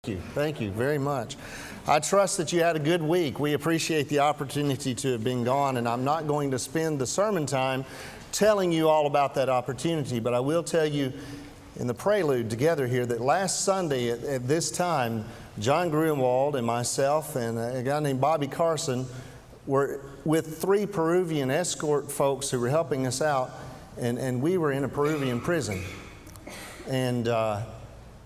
Thank you very much. I trust that you had a good week. We appreciate the opportunity to have been gone, and I'm not going to spend the sermon time telling you all about that opportunity, but I will tell you in the prelude together here that last Sunday at this time, John Grunwald and myself and a guy named Bobby Carson were with 3 Peruvian escort folks who were helping us out, and we were in a Peruvian prison. And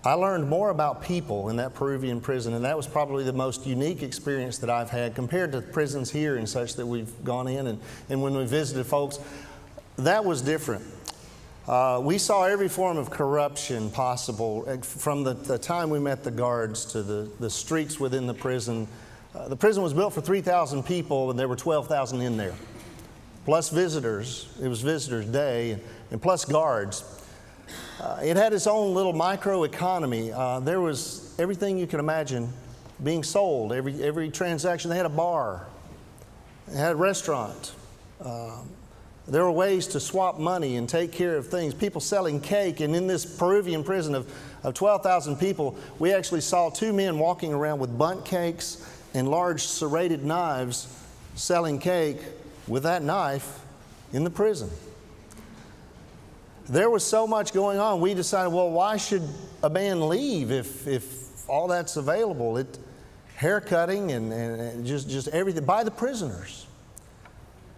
I learned more about people in that Peruvian prison, and that was probably the most unique experience that I've had compared to prisons here and such that we've gone in. And when we visited folks, that was different. We saw every form of corruption possible from the time we met the guards to the streets within the prison. The prison was built for 3,000 people, and there were 12,000 in there, plus visitors. It was visitors' day, and plus guards. It had its own little microeconomy. There was everything you can imagine being sold. Every transaction. They had a bar. They had a restaurant. There were ways to swap money and take care of things. People selling cake. And in this Peruvian prison of 12,000 people, we actually saw 2 men walking around with bundt cakes and large serrated knives selling cake with that knife in the prison. There was so much going on, we decided, well, why should a man leave if all that's available? Hair cutting and just everything by the prisoners.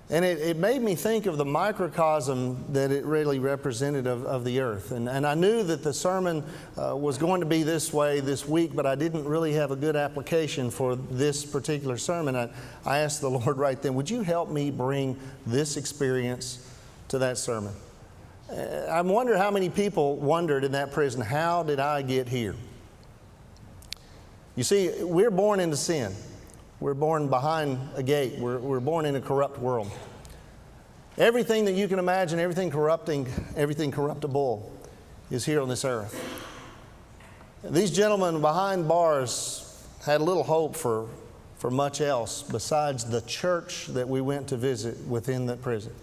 And it made me think of the microcosm that it really represented of the earth. And I knew that the sermon was going to be this way this week, but I didn't really have a good application for this particular sermon. I asked the Lord right then, would you help me bring this experience to that sermon? I wonder how many people wondered in that prison, how did I get here? You see, we're born into sin. We're born behind a gate. We're born in a corrupt world. Everything that you can imagine, everything corrupting, everything corruptible is here on this earth. These gentlemen behind bars had little hope for much else besides the church that we went to visit within that prison.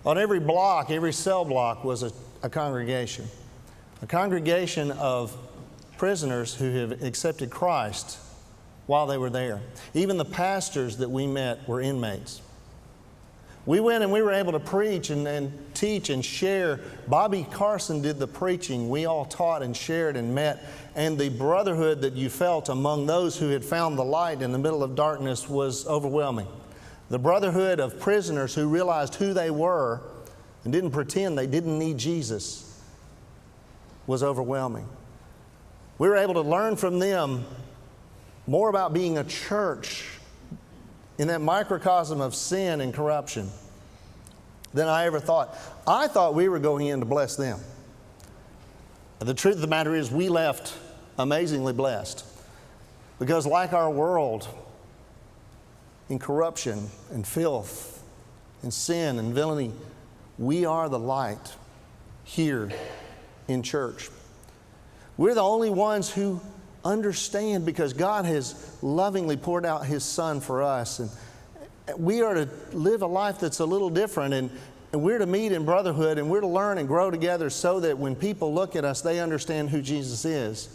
On every block, every cell block was a congregation of prisoners who have accepted Christ while they were there. Even the pastors that we met were inmates. We went and we were able to preach and teach and share. Bobby Carson did the preaching. We all taught and shared and met. And the brotherhood that you felt among those who had found the light in the middle of darkness was overwhelming. The brotherhood of prisoners who realized who they were and didn't pretend they didn't need Jesus was overwhelming. We were able to learn from them more about being a church in that microcosm of sin and corruption than I ever thought. I thought we were going in to bless them. The truth of the matter is we left amazingly blessed, because like our world, in corruption and filth and sin and villainy, we are the light here in church. We're the only ones who understand, because God has lovingly poured out His Son for us. And we are to live a life that's a little different, and we're to meet in brotherhood, and we're to learn and grow together so that when people look at us, they understand who Jesus is.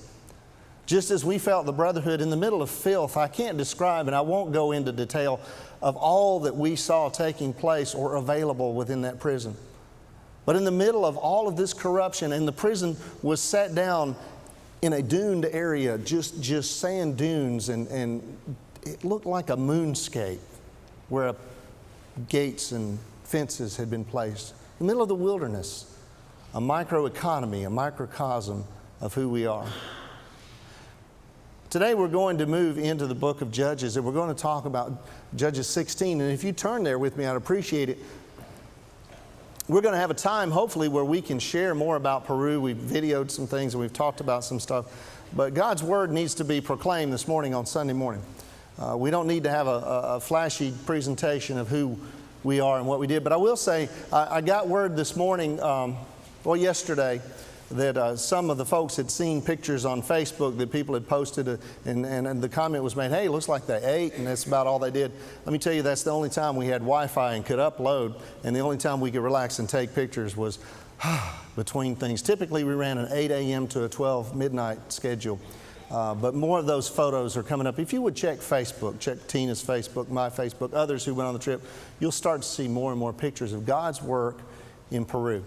Just as we felt the brotherhood in the middle of filth, I can't describe, and I won't go into detail of all that we saw taking place or available within that prison. But in the middle of all of this corruption, and the prison was set down in a duned area, just sand dunes, and it looked like a moonscape where gates and fences had been placed. In the middle of the wilderness, a microeconomy, a microcosm of who we are. Today we're going to move into the book of Judges, and we're going to talk about Judges 16. And if you turn there with me, I'd appreciate it. We're going to have a time, hopefully, where we can share more about Peru. We've videoed some things and we've talked about some stuff. But God's Word needs to be proclaimed this morning on Sunday morning. We don't need to have a flashy presentation of who we are and what we did. But I will say, I got word this morning, yesterday, that some of the folks had seen pictures on Facebook that people had posted, and the comment was made, hey, it looks like they ate, and that's about all they did. Let me tell you, that's the only time we had Wi-Fi and could upload, and the only time we could relax and take pictures was between things. Typically, we ran an 8 a.m. to a 12 midnight schedule. But more of those photos are coming up. If you would check Facebook, check Tina's Facebook, my Facebook, others who went on the trip, you'll start to see more and more pictures of God's work in Peru.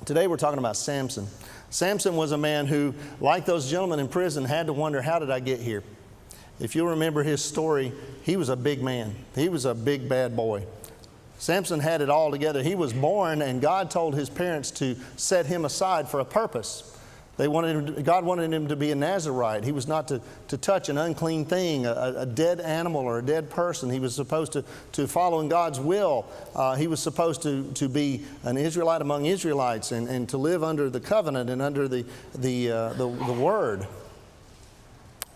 Today we're talking about Samson. Samson was a man who, like those gentlemen in prison, had to wonder, how did I get here? If you'll remember his story, he was a big man. He was a big bad boy. Samson had it all together. He was born, and God told his parents to set him aside for a purpose. God wanted him to be a Nazirite. He was not to touch an unclean thing, a dead animal or a dead person. He was supposed to follow in God's will. He was supposed to be an Israelite among Israelites and to live under the covenant and under the word.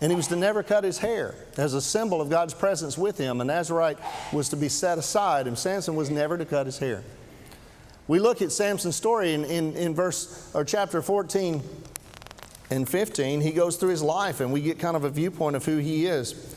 And he was to never cut his hair as a symbol of God's presence with him. A Nazirite was to be set aside, and Samson was never to cut his hair. We look at Samson's story in chapter 14 and 15. He goes through his life, and we get kind of a viewpoint of who he is.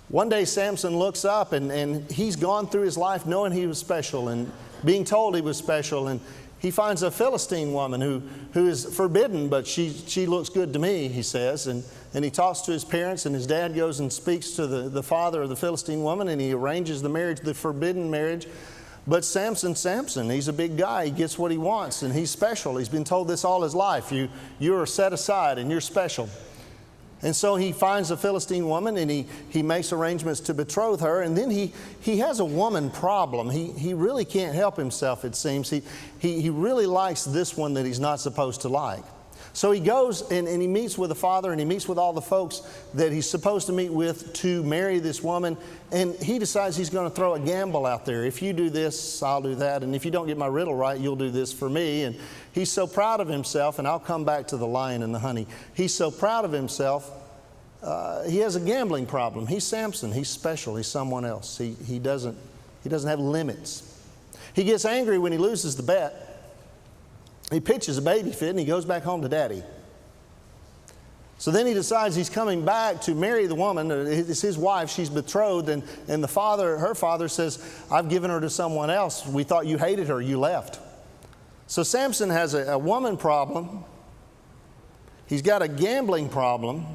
One day Samson looks up, and he's gone through his life knowing he was special and being told he was special. And he finds a Philistine woman who is forbidden, but she looks good to me, he says. And he talks to his parents, and his dad goes and speaks to the father of the Philistine woman, and he arranges the marriage, the forbidden marriage. But Samson, he's a big guy. He gets what he wants, and he's special. He's been told this all his life. You're set aside, and you're special. And so he finds a Philistine woman, and he makes arrangements to betroth her. And then he has a woman problem. He really can't help himself, it seems. He really likes this one that he's not supposed to like. So he goes and he meets with the father, and he meets with all the folks that he's supposed to meet with to marry this woman. And he decides he's going to throw a gamble out there. If you do this, I'll do that. And if you don't get my riddle right, you'll do this for me. And he's so proud of himself, and I'll come back to the lion and the honey. He's so proud of himself, he has a gambling problem. He's Samson. He's special. He's someone else. He doesn't have limits. He gets angry when he loses the bet. He pitches a baby fit, and he goes back home to daddy. So then he decides he's coming back to marry the woman. It's his wife. She's betrothed. And her father says, I've given her to someone else. We thought you hated her. You left. So Samson has a woman problem. He's got a gambling problem.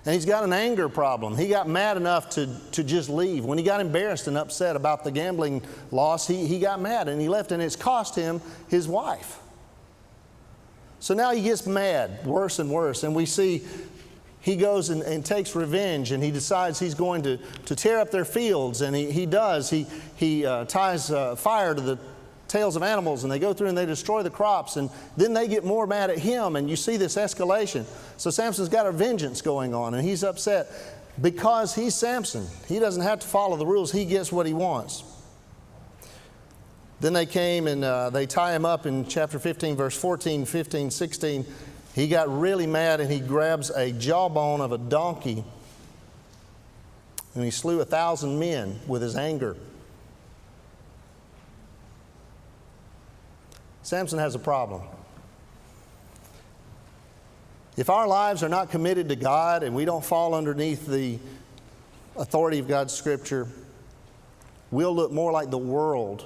And he's got an anger problem. He got mad enough to just leave. When he got embarrassed and upset about the gambling loss, he got mad and he left, and it's cost him his wife. So now he gets mad, worse and worse. And we see he goes and takes revenge, and he decides he's going to tear up their fields. And he does. He ties fire to the tails of animals, and they go through and they destroy the crops. And then they get more mad at him, and you see this escalation. So Samson's got a vengeance going on, and he's upset because he's Samson. He doesn't have to follow the rules. He gets what he wants. Then they came and they tie him up in chapter 15, verse 14, 15, 16. He got really mad, and he grabs a jawbone of a donkey, and he slew 1,000 men with his anger. Samson has a problem. If our lives are not committed to God and we don't fall underneath the authority of God's Scripture, we'll look more like the world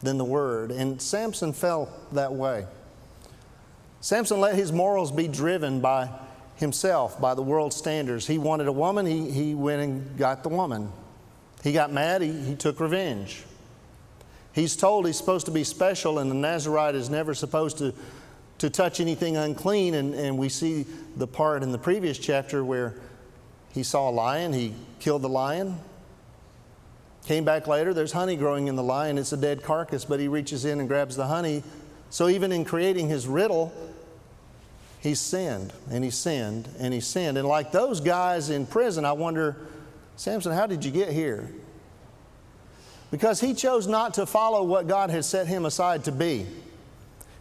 than the Word. And Samson fell that way. Samson let his morals be driven by himself, by the world's standards. He wanted a woman, he went and got the woman. He got mad, he took revenge. He's told he's supposed to be special, and the Nazirite is never supposed to touch anything unclean. And we see the part in the previous chapter where he saw a lion, he killed the lion. Came back later, there's honey growing in the lion. It's a dead carcass, but he reaches in and grabs the honey. So even in creating his riddle, he's sinned, and he sinned, and he sinned. And like those guys in prison, I wonder, Samson, how did you get here? Because he chose not to follow what God had set him aside to be.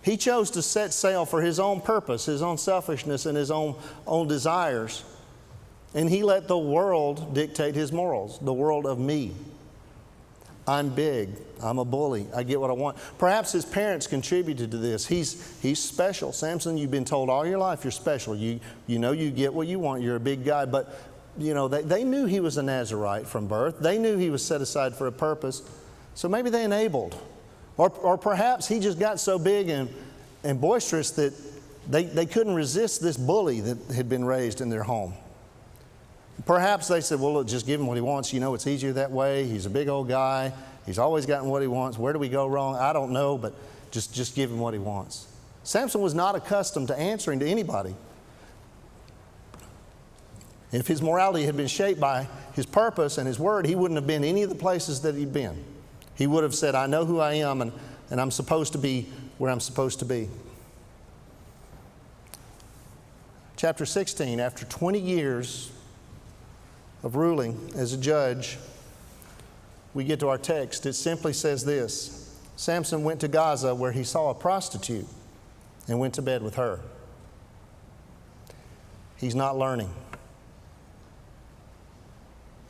He chose to set sail for his own purpose, his own selfishness, and his own desires. And he let the world dictate his morals, the world of me. I'm big. I'm a bully. I get what I want. Perhaps his parents contributed to this. He's special. Samson, you've been told all your life you're special. You know you get what you want. You're a big guy. But, you know, they knew he was a Nazirite from birth. They knew he was set aside for a purpose. So maybe they enabled. Or perhaps he just got so big and boisterous that they couldn't resist this bully that had been raised in their home. Perhaps they said, well, look, just give him what he wants. You know, it's easier that way. He's a big old guy. He's always gotten what he wants. Where do we go wrong? I don't know, but just give him what he wants. Samson was not accustomed to answering to anybody. If his morality had been shaped by his purpose and his word, he wouldn't have been any of the places that he'd been. He would have said, I know who I am, and I'm supposed to be where I'm supposed to be. Chapter 16, after 20 years of ruling as a judge, we get to our text. It simply says this: Samson went to Gaza, where he saw a prostitute and went to bed with her. He's not learning.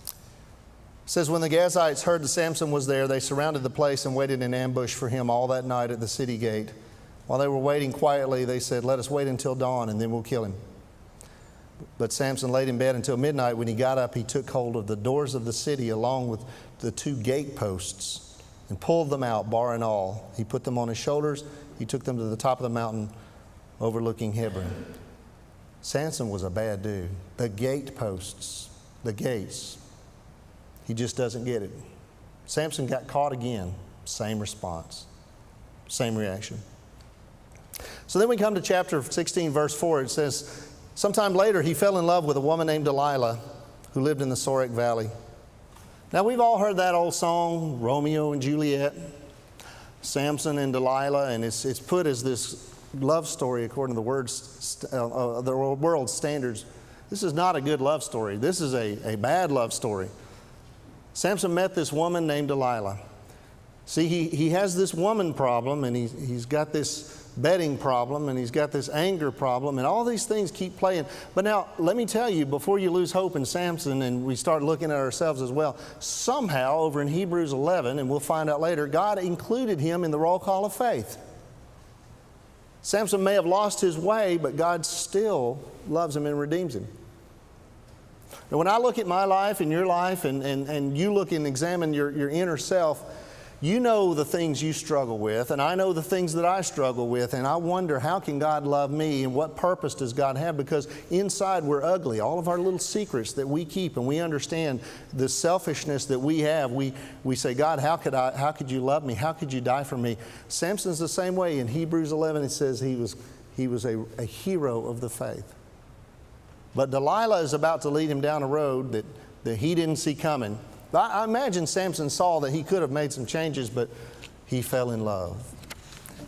It says, when the Gazites heard that Samson was there, they surrounded the place and waited in ambush for him all that night at the city gate. While they were waiting quietly, they said, let us wait until dawn and then we'll kill him. But Samson laid in bed until midnight. When he got up, he took hold of the doors of the city along with the 2 gate posts and pulled them out, bar and all. He put them on his shoulders. He took them to the top of the mountain overlooking Hebron. Samson was a bad dude. The gate posts, the gates. He just doesn't get it. Samson got caught again. Same response. Same reaction. So then we come to chapter 16, verse 4. It says, sometime later he fell in love with a woman named Delilah who lived in the Sorek Valley. Now we've all heard that old song, Romeo and Juliet, Samson and Delilah, and it's put as this love story according to the world's standards. This is not a good love story. This is a bad love story. Samson met this woman named Delilah. See, he has this woman problem, and he's got this betting problem, and he's got this anger problem, and all these things keep playing. But now, let me tell you, before you lose hope in Samson and we start looking at ourselves as well, somehow over in Hebrews 11, and we'll find out later, God included him in the roll call of faith. Samson may have lost his way, but God still loves him and redeems him. And when I look at my life and your life, and you look and examine your inner self, you know the things you struggle with, and I know the things that I struggle with, and I wonder, how can God love me, and what purpose does God have? Because inside we're ugly. All of our little secrets that we keep, and we understand the selfishness that we have. We say, God, how could you love me? How could you die for me? Samson's the same way. In Hebrews 11, it says he was a hero of the faith. But Delilah is about to lead him down a road that he didn't see coming. I imagine Samson saw that he could have made some changes, but he fell in love.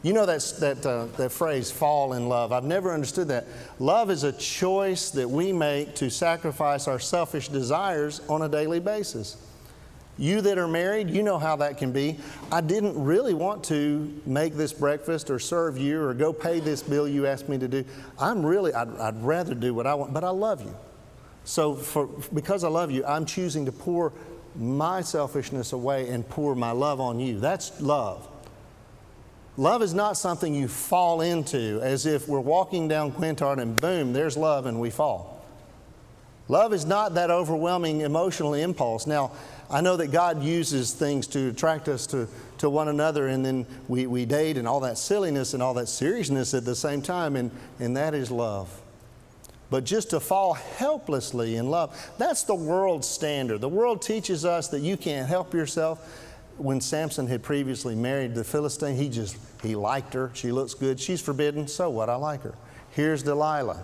You know that phrase, fall in love. I've never understood that. Love is a choice that we make to sacrifice our selfish desires on a daily basis. You that are married, you know how that can be. I didn't really want to make this breakfast or serve you or go pay this bill you asked me to do. I'd rather do what I want, but I love you. So because I love you, I'm choosing to pour my selfishness away and pour my love on you. That's love. Love is not something you fall into as if we're walking down Quintard and boom, there's love and we fall. Love is not that overwhelming emotional impulse. Now, I know that God uses things to attract us to one another, and then we date and all that silliness and all that seriousness at the same time, and that is love. But just to fall helplessly in love, that's the world's standard. The world teaches us that you can't help yourself. When Samson had previously married the Philistine, he liked her. She looks good. She's forbidden. So what? I like her. Here's Delilah.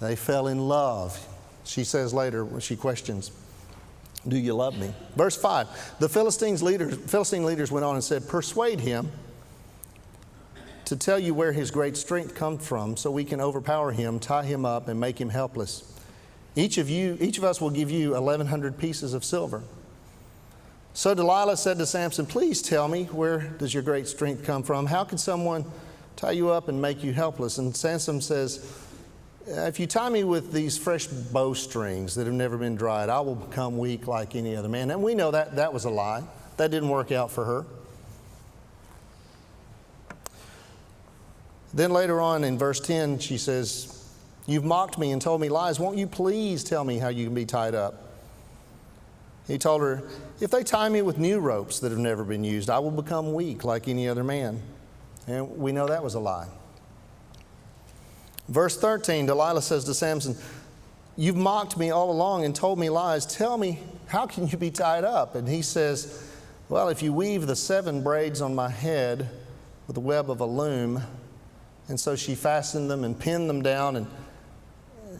They fell in love. She says later, when she questions, do you love me? Verse 5, the Philistine leaders went on and said, persuade him to tell you where his great strength comes from, so we can overpower him, tie him up, and make him helpless. Each of us will give you 1,100 pieces of silver. So Delilah said to Samson, please tell me, where does your great strength come from? How can someone tie you up and make you helpless? And Samson says, if you tie me with these fresh bowstrings that have never been dried, I will become weak like any other man. And we know that was a lie. That didn't work out for her. Then later on in verse 10, she says, you've mocked me and told me lies. Won't you please tell me how you can be tied up? He told her, if they tie me with new ropes that have never been used, I will become weak like any other man. And we know that was a lie. Verse 13, Delilah says to Samson, "You've mocked me all along and told me lies. Tell me, how can you be tied up?" And he says, "Well, if you weave the 7 braids on my head with the web of a loom." And so she fastened them and pinned them down, and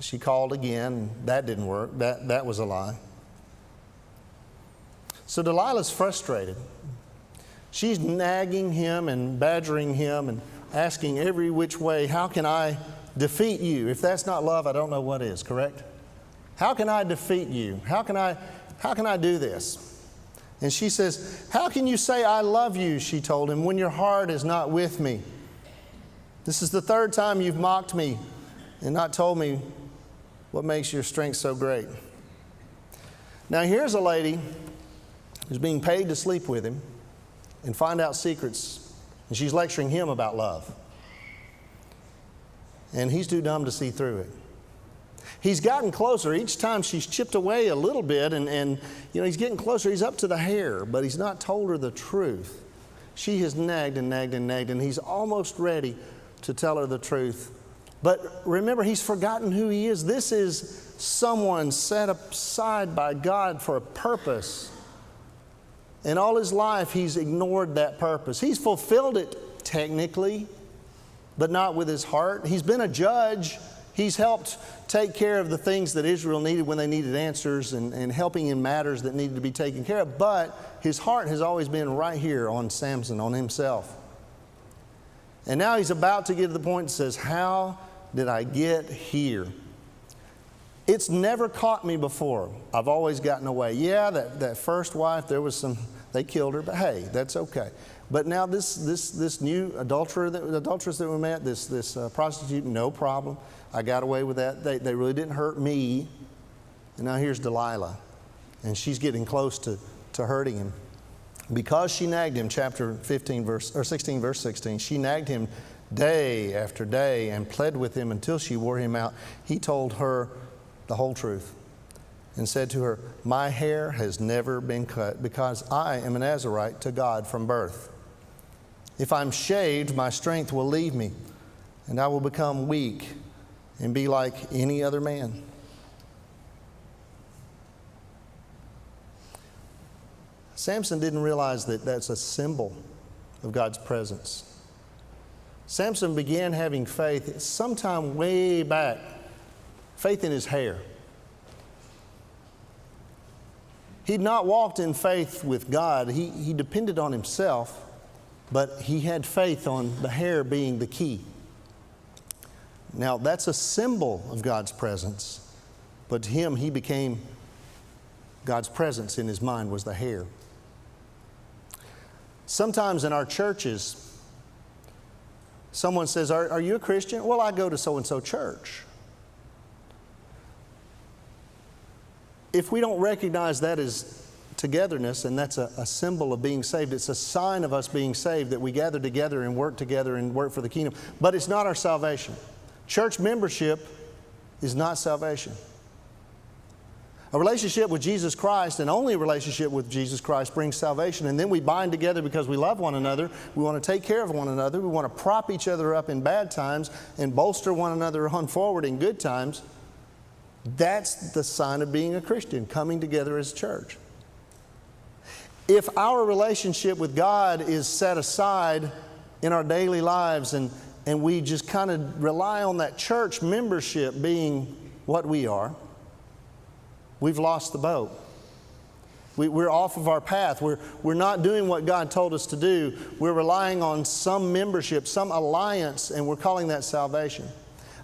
she called again. That didn't work. That was a lie. So Delilah's frustrated. She's nagging him and badgering him and asking every which way, "How can I defeat you?" If that's not love, I don't know what is, correct? How can I defeat you? How can I do this? And she says, "How can you say I love you," she told him, "when your heart is not with me? This is the 3rd time you've mocked me and not told me what makes your strength so great." Now here's a lady who's being paid to sleep with him and find out secrets, and she's lecturing him about love. And he's too dumb to see through it. He's gotten closer. Each time she's chipped away a little bit, and he's getting closer. He's up to the hair, but he's not told her the truth. She has nagged and nagged and nagged, and he's almost ready to tell her the truth. But remember, he's forgotten who he is. This is someone set aside by God for a purpose. And all his life, he's ignored that purpose. He's fulfilled it technically, but not with his heart. He's been a judge. He's helped take care of the things that Israel needed when they needed answers, and helping in matters that needed to be taken care of. But his heart has always been right here on Samson, on himself. And now he's about to get to the point that says, "How did I get here? It's never caught me before. I've always gotten away. Yeah, that first wife, they killed her, but hey, that's okay. But now this new adulteress that we met, this prostitute, no problem. I got away with that. They really didn't hurt me." And now here's Delilah, and she's getting close to hurting him. Because she nagged him, chapter 16, verse 16, she nagged him day after day and pled with him until she wore him out. He told her the whole truth and said to her, "My hair has never been cut because I am a Nazirite to God from birth. If I'm shaved, my strength will leave me, and I will become weak and be like any other man." Samson didn't realize that that's a symbol of God's presence. Samson began having faith sometime way back, faith in his hair. He'd not walked in faith with God. He depended on himself, but he had faith on the hair being the key. Now, that's a symbol of God's presence, but to him, he became God's presence in his mind was the hair. Sometimes in our churches, someone says, are you a Christian? Well, I go to so-and-so church. If we don't recognize that as togetherness, and that's a symbol of being saved, it's a sign of us being saved that we gather together and work for the kingdom. But it's not our salvation. Church membership is not salvation. A relationship with Jesus Christ, and only a relationship with Jesus Christ, brings salvation. And then we bind together because we love one another. We want to take care of one another. We want to prop each other up in bad times and bolster one another on forward in good times. That's the sign of being a Christian, coming together as a church. If our relationship with God is set aside in our daily lives, and we just kind of rely on that church membership being what we are, we've lost the boat. We're off of our path. We're not doing what God told us to do. We're relying on some membership, some alliance, and we're calling that salvation.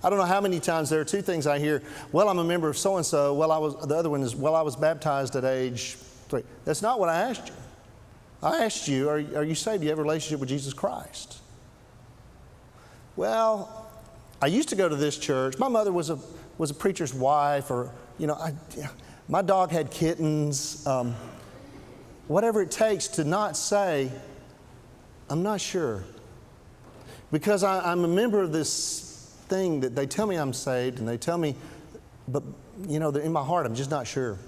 I don't know how many times there are two things I hear. Well, I'm a member of so-and-so. The other one is, I was baptized at age 3. That's not what I asked you. I asked you, are you saved? Do you have a relationship with Jesus Christ? Well, I used to go to this church. My mother was a preacher's wife, or, my dog had kittens. Whatever it takes to not say, I'm not sure. Because I'm a member of this thing that they tell me I'm saved, and they tell me, but in my heart I'm just not sure.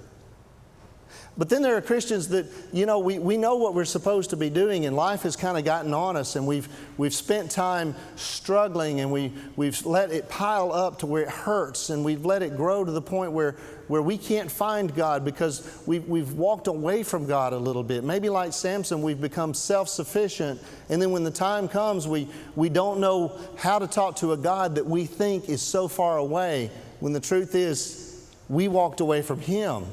But then there are Christians that, we know what we're supposed to be doing, and life has kind of gotten on us, and we've spent time struggling, and we've let it pile up to where it hurts, and we've let it grow to the point where we can't find God because we've walked away from God a little bit. Maybe like Samson, we've become self-sufficient, and then when the time comes, we don't know how to talk to a God that we think is so far away, when the truth is we walked away from Him.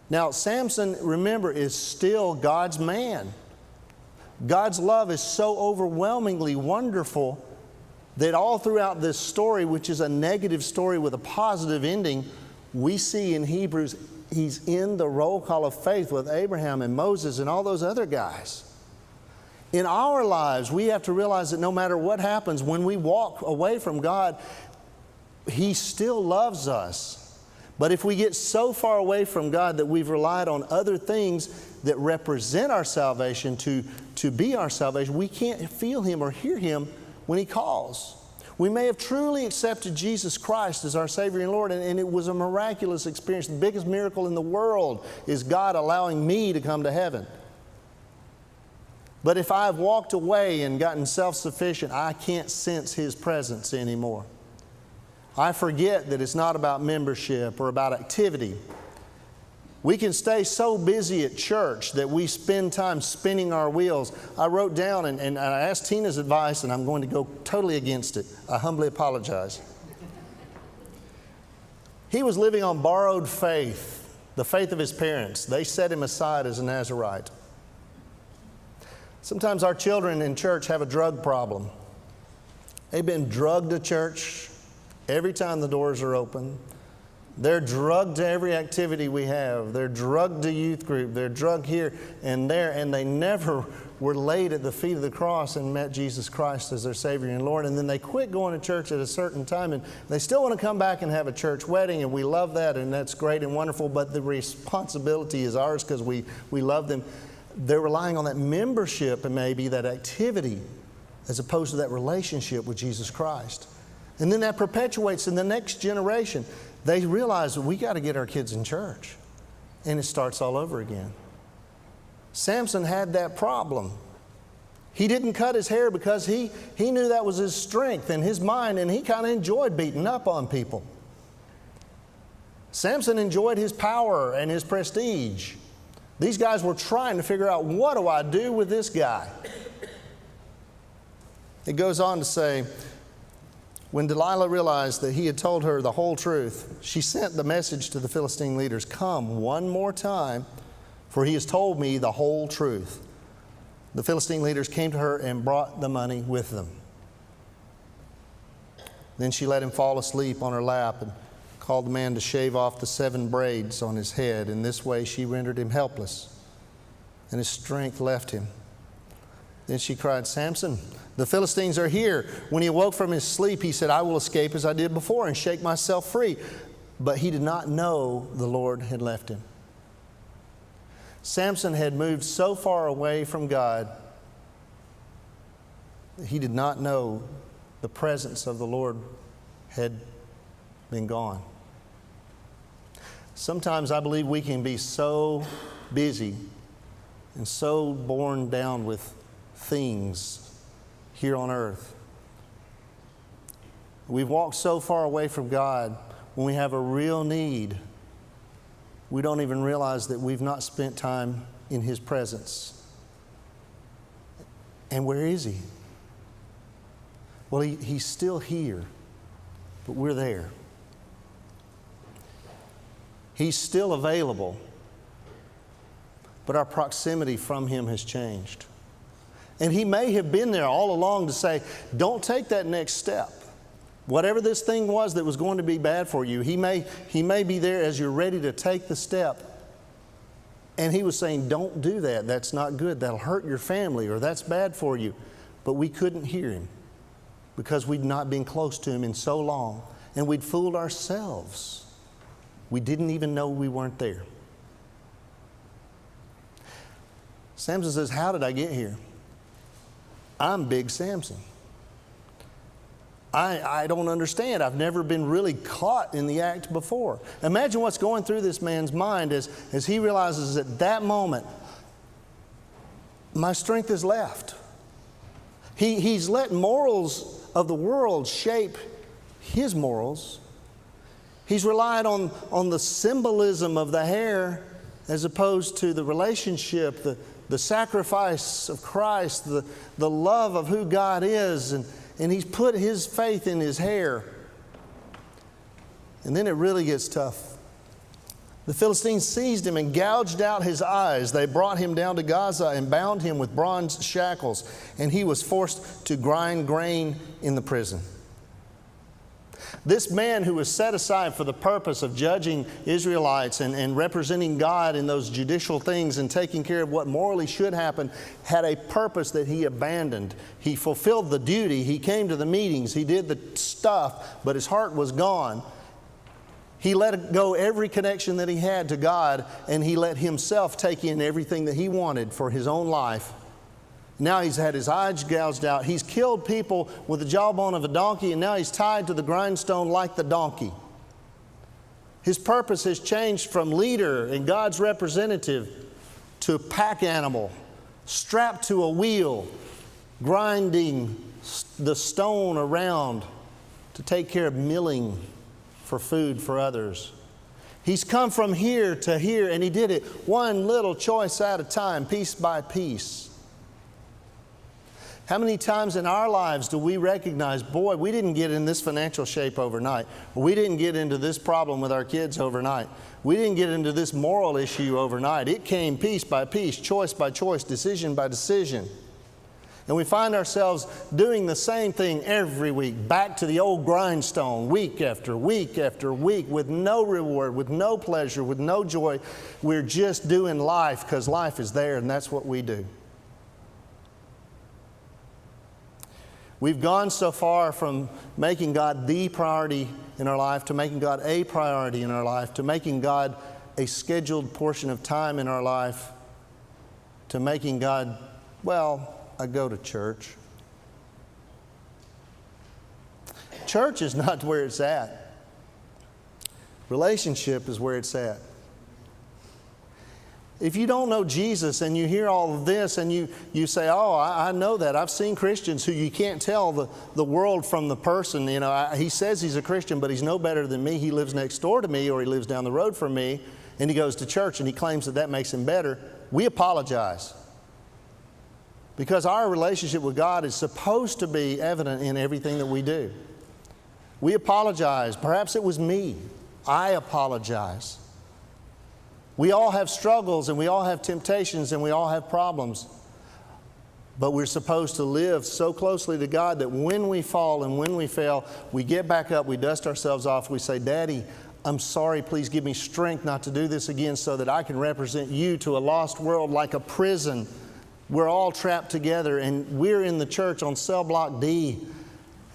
Now, Samson, remember, is still God's man. God's love is so overwhelmingly wonderful that all throughout this story, which is a negative story with a positive ending, we see in Hebrews, he's in the roll call of faith with Abraham and Moses and all those other guys. In our lives, we have to realize that no matter what happens, when we walk away from God, He still loves us. But if we get so far away from God that we've relied on other things that represent our salvation to be our salvation, we can't feel Him or hear Him when He calls. We may have truly accepted Jesus Christ as our Savior and Lord, and it was a miraculous experience. The biggest miracle in the world is God allowing me to come to heaven. But if I've walked away and gotten self-sufficient, I can't sense His presence anymore. I forget that it's not about membership or about activity. We can stay so busy at church that we spend time spinning our wheels. I wrote down and I asked Tina's advice, and I'm going to go totally against it. I humbly apologize. He was living on borrowed faith, the faith of his parents. They set him aside as a Nazirite. Sometimes our children in church have a drug problem. They've been drugged to church every time the doors are open. They're drugged to every activity we have. They're drugged to youth group. They're drugged here and there, and they never were laid at the feet of the cross and met Jesus Christ as their Savior and Lord. And then they quit going to church at a certain time, and they still want to come back and have a church wedding, and we love that, and that's great and wonderful, but the responsibility is ours because we love them. They're relying on that membership and maybe that activity as opposed to that relationship with Jesus Christ. And then that perpetuates in the next generation. They realize that we got to get our kids in church. And it starts all over again. Samson had that problem. He didn't cut his hair because he knew that was his strength and his mind, and he kind of enjoyed beating up on people. Samson enjoyed his power and his prestige. These guys were trying to figure out, what do I do with this guy? It goes on to say, when Delilah realized that he had told her the whole truth, she sent the message to the Philistine leaders, "Come one more time, for he has told me the whole truth." The Philistine leaders came to her and brought the money with them. Then she let him fall asleep on her lap and called the man to shave off the 7 braids on his head. In this way she rendered him helpless, and his strength left him. Then she cried, "Samson, the Philistines are here." When he awoke from his sleep, he said, "I will escape as I did before and shake myself free." But he did not know the Lord had left him. Samson had moved so far away from God that he did not know the presence of the Lord had been gone. Sometimes I believe we can be so busy and so borne down with things here on earth. We've walked so far away from God. When we have a real need, we don't even realize that we've not spent time in His presence. And where is He? Well, He's still here, but we're there. He's still available, but our proximity from Him has changed. And He may have been there all along to say, don't take that next step. Whatever this thing was that was going to be bad for you, He may be there as you're ready to take the step. And He was saying, don't do that. That's not good. That'll hurt your family, or that's bad for you. But we couldn't hear Him because we'd not been close to Him in so long. And we'd fooled ourselves. We didn't even know we weren't there. Samson says, how did I get here? I'm Big Samson. I don't understand. I've never been really caught in the act before. Imagine what's going through this man's mind as he realizes at that moment, my strength is left. He's let morals of the world shape his morals. He's relied on the symbolism of the hair as opposed to the relationship, the sacrifice of Christ, the love of who God is, and he's put his faith in his hair. And then it really gets tough. The Philistines seized him and gouged out his eyes. They brought him down to Gaza and bound him with bronze shackles, and he was forced to grind grain in the prison. This man who was set aside for the purpose of judging Israelites and representing God in those judicial things and taking care of what morally should happen had a purpose that he abandoned. He fulfilled the duty. He came to the meetings. He did the stuff, but his heart was gone. He let go every connection that he had to God, and he let himself take in everything that he wanted for his own life. Now he's had his eyes gouged out. He's killed people with the jawbone of a donkey, and now he's tied to the grindstone like the donkey. His purpose has changed from leader and God's representative to pack animal, strapped to a wheel, grinding the stone around to take care of milling for food for others. He's come from here to here, and he did it one little choice at a time, piece by piece. How many times in our lives do we recognize, boy, we didn't get in this financial shape overnight. We didn't get into this problem with our kids overnight. We didn't get into this moral issue overnight. It came piece by piece, choice by choice, decision by decision. And we find ourselves doing the same thing every week, back to the old grindstone, week after week after week, with no reward, with no pleasure, with no joy. We're just doing life because life is there, and that's what we do. We've gone so far from making God the priority in our life to making God a priority in our life, to making God a scheduled portion of time in our life, to making God, well, I go to church. Church is not where it's at. Relationship is where it's at. If you don't know Jesus and you hear all of this and you say, oh, I know that. I've seen Christians who you can't tell the world from the person. You know, he says he's a Christian, but he's no better than me. He lives next door to me, or he lives down the road from me, and he goes to church and he claims that makes him better. We apologize. Because our relationship with God is supposed to be evident in everything that we do. We apologize. Perhaps it was me. I apologize. We all have struggles, and we all have temptations, and we all have problems. But we're supposed to live so closely to God that when we fall and when we fail, we get back up, we dust ourselves off, we say, Daddy, I'm sorry, please give me strength not to do this again so that I can represent you to a lost world like a prison. We're all trapped together, and we're in the church on cell block D.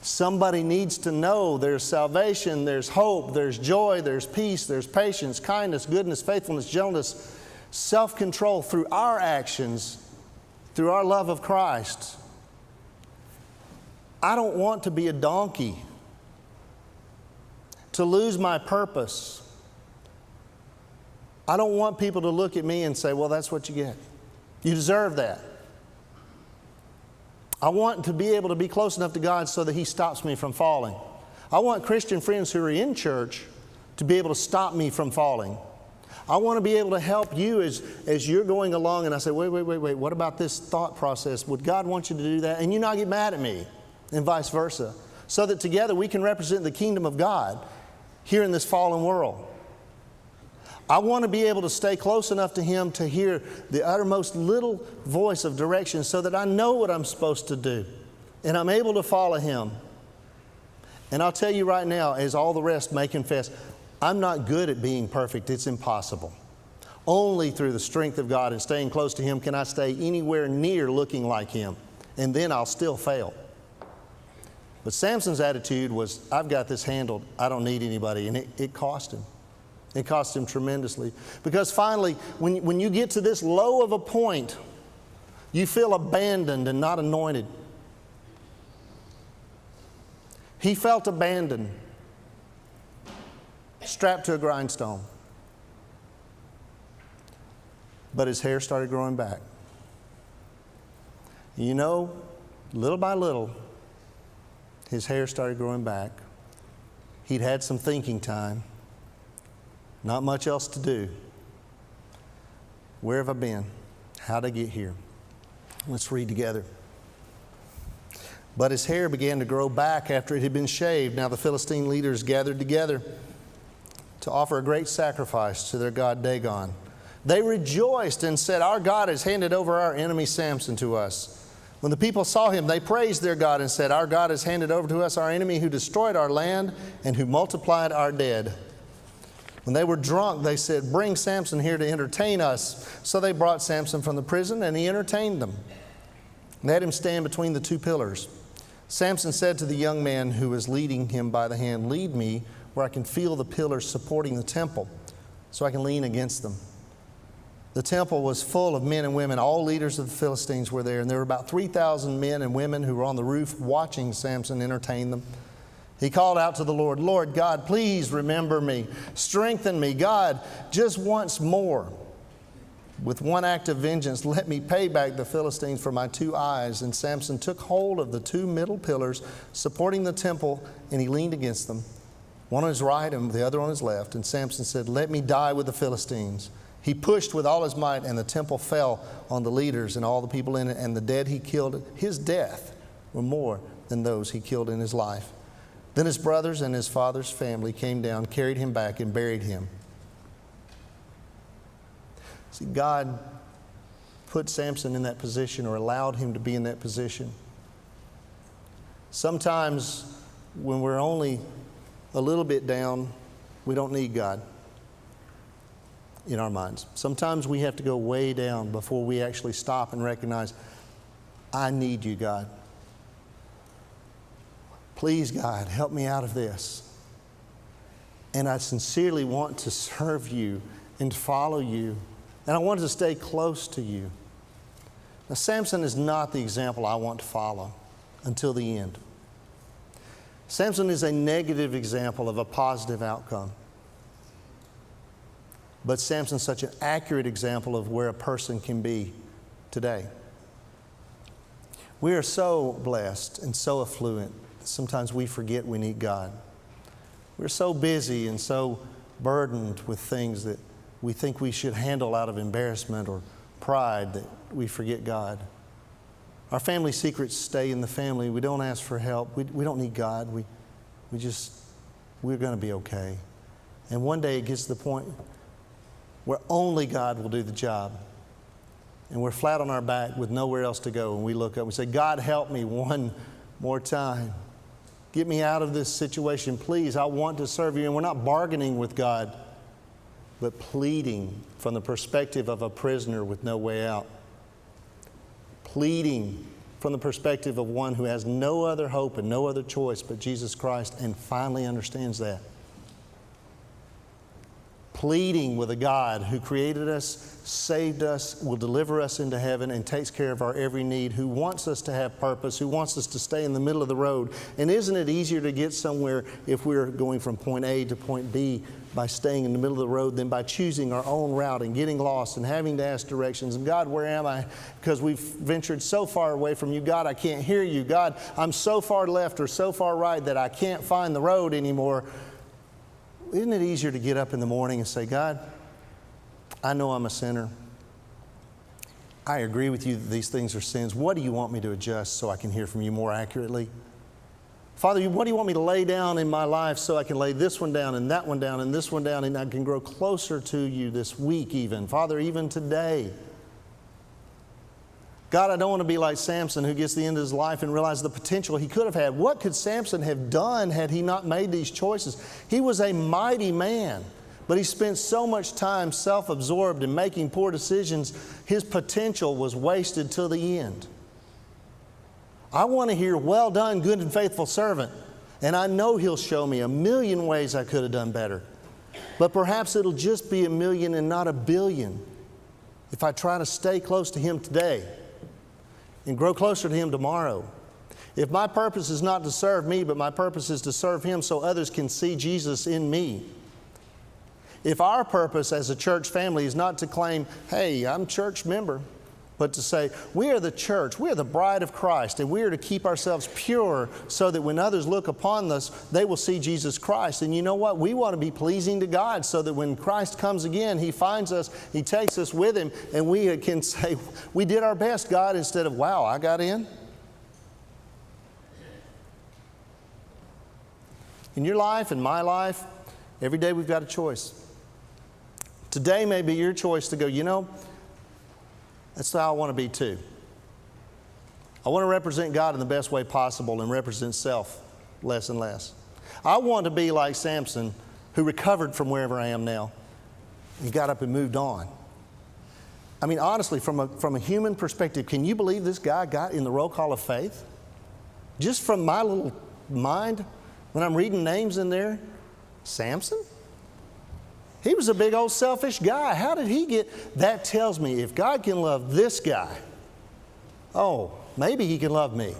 Somebody needs to know there's salvation, there's hope, there's joy, there's peace, there's patience, kindness, goodness, faithfulness, gentleness, self-control through our actions, through our love of Christ. I don't want to be a donkey, to lose my purpose. I don't want people to look at me and say, well, that's what you get. You deserve that. I want to be able to be close enough to God so that He stops me from falling. I want Christian friends who are in church to be able to stop me from falling. I want to be able to help you as you're going along and I say, wait, what about this thought process? Would God want you to do that? And you not get mad at me, and vice versa. So that together we can represent the kingdom of God here in this fallen world. I want to be able to stay close enough to Him to hear the uttermost little voice of direction so that I know what I'm supposed to do and I'm able to follow Him. And I'll tell you right now, as all the rest may confess, I'm not good at being perfect. It's impossible. Only through the strength of God and staying close to Him can I stay anywhere near looking like Him. And then I'll still fail. But Samson's attitude was, I've got this handled. I don't need anybody. And it cost him. It cost him tremendously. Because finally, when you get to this low of a point, you feel abandoned and not anointed. He felt abandoned, strapped to a grindstone. But his hair started growing back. You know, little by little, his hair started growing back. He'd had some thinking time. Not much else to do. Where have I been? How'd I get here? Let's read together. But his hair began to grow back after it had been shaved. Now the Philistine leaders gathered together to offer a great sacrifice to their god Dagon. They rejoiced and said, "Our God has handed over our enemy Samson to us." When the people saw him, they praised their God and said, "Our God has handed over to us our enemy who destroyed our land and who multiplied our dead." When they were drunk, they said, "Bring Samson here to entertain us." So they brought Samson from the prison, and he entertained them. They had him stand between the two pillars. Samson said to the young man who was leading him by the hand, "Lead me where I can feel the pillars supporting the temple, so I can lean against them." The temple was full of men and women. All leaders of the Philistines were there, and there were about 3,000 men and women who were on the roof watching Samson entertain them. He called out to the Lord, "Lord God, please remember me. Strengthen me, God, just once more. With one act of vengeance, let me pay back the Philistines for my 2 eyes." And Samson took hold of the 2 middle pillars supporting the temple, and he leaned against them, one on his right and the other on his left. And Samson said, "Let me die with the Philistines." He pushed with all his might, and the temple fell on the leaders and all the people in it, and the dead he killed, his death, were more than those he killed in his life. Then his brothers and his father's family came down, carried him back, and buried him. See, God put Samson in that position, or allowed him to be in that position. Sometimes when we're only a little bit down, we don't need God in our minds. Sometimes we have to go way down before we actually stop and recognize, I need you, God. Please, God, help me out of this. And I sincerely want to serve you and follow you. And I want to stay close to you. Now, Samson is not the example I want to follow until the end. Samson is a negative example of a positive outcome. But Samson's such an accurate example of where a person can be today. We are so blessed and so affluent, sometimes we forget we need God. We're so busy and so burdened with things that we think we should handle out of embarrassment or pride that we forget God. Our family secrets stay in the family. We don't ask for help. We don't need God. We're going to be okay. And one day it gets to the point where only God will do the job. And we're flat on our back with nowhere else to go. And we look up and we say, God, help me one more time. Get me out of this situation, please. I want to serve you. And we're not bargaining with God, but pleading from the perspective of a prisoner with no way out. Pleading from the perspective of one who has no other hope and no other choice but Jesus Christ, and finally understands that. Pleading with a God who created us, saved us, will deliver us into heaven, and takes care of our every need, who wants us to have purpose, who wants us to stay in the middle of the road. And isn't it easier to get somewhere if we're going from point A to point B by staying in the middle of the road than by choosing our own route and getting lost and having to ask directions? And God, where am I? Because we've ventured so far away from you. God, I can't hear you. God, I'm so far left or so far right that I can't find the road anymore. Isn't it easier to get up in the morning and say, God, I know I'm a sinner. I agree with you that these things are sins. What do you want me to adjust so I can hear from you more accurately? Father, what do you want me to lay down in my life so I can lay this one down and that one down and this one down, and I can grow closer to you this week even? Father, even today. God, I don't want to be like Samson, who gets to the end of his life and realizes the potential he could have had. What could Samson have done had he not made these choices? He was a mighty man, but he spent so much time self-absorbed and making poor decisions, his potential was wasted till the end. I want to hear, well done, good and faithful servant. And I know he'll show me a million ways I could have done better. But perhaps it'll just be a million and not a billion if I try to stay close to him today and grow closer to him tomorrow If my purpose is not to serve me, but my purpose is to serve Him so others can see Jesus in me. If our purpose as a church family is not to claim, hey, I'm a church member, but to say, we are the church, we are the bride of Christ, and we are to keep ourselves pure so that when others look upon us, they will see Jesus Christ. And you know what? We want to be pleasing to God so that when Christ comes again, He finds us, He takes us with Him, and we can say, we did our best, God, instead of, wow, I got in. In your life, in my life, every day we've got a choice. Today may be your choice to go, you know, that's how I want to be too. I want to represent God in the best way possible and represent self less and less. I want to be like Samson, who recovered from wherever I am now. He got up and moved on. I mean, honestly, from a human perspective, can you believe this guy got in the roll call of faith? Just from my little mind, when I'm reading names in there, Samson? He was a big old selfish guy. How did he get? That tells me if God can love this guy, oh, maybe He can love me.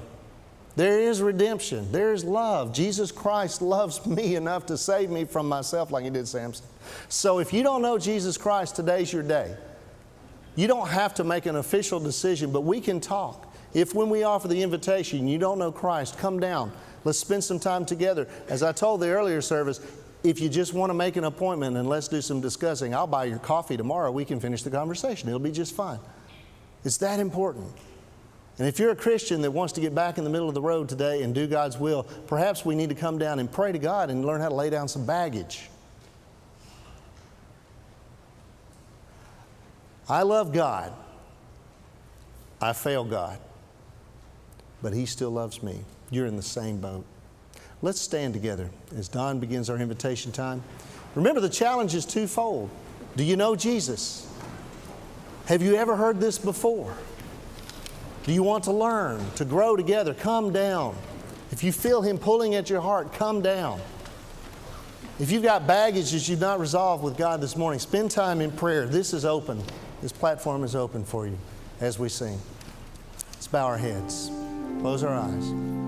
There is redemption. There is love. Jesus Christ loves me enough to save me from myself like He did Samson. So if you don't know Jesus Christ, today's your day. You don't have to make an official decision, but we can talk. If when we offer the invitation, you don't know Christ, come down. Let's spend some time together. As I told the earlier service, if you just want to make an appointment and let's do some discussing, I'll buy your coffee tomorrow. We can finish the conversation. It'll be just fine. It's that important. And if you're a Christian that wants to get back in the middle of the road today and do God's will, perhaps we need to come down and pray to God and learn how to lay down some baggage. I love God. I fail God. But He still loves me. You're in the same boat. Let's stand together as Don begins our invitation time. Remember, the challenge is twofold. Do you know Jesus? Have you ever heard this before? Do you want to learn, to grow together? Come down. If you feel Him pulling at your heart, come down. If you've got baggage that you've not resolved with God this morning, spend time in prayer. This is open. This platform is open for you as we sing. Let's bow our heads. Close our eyes.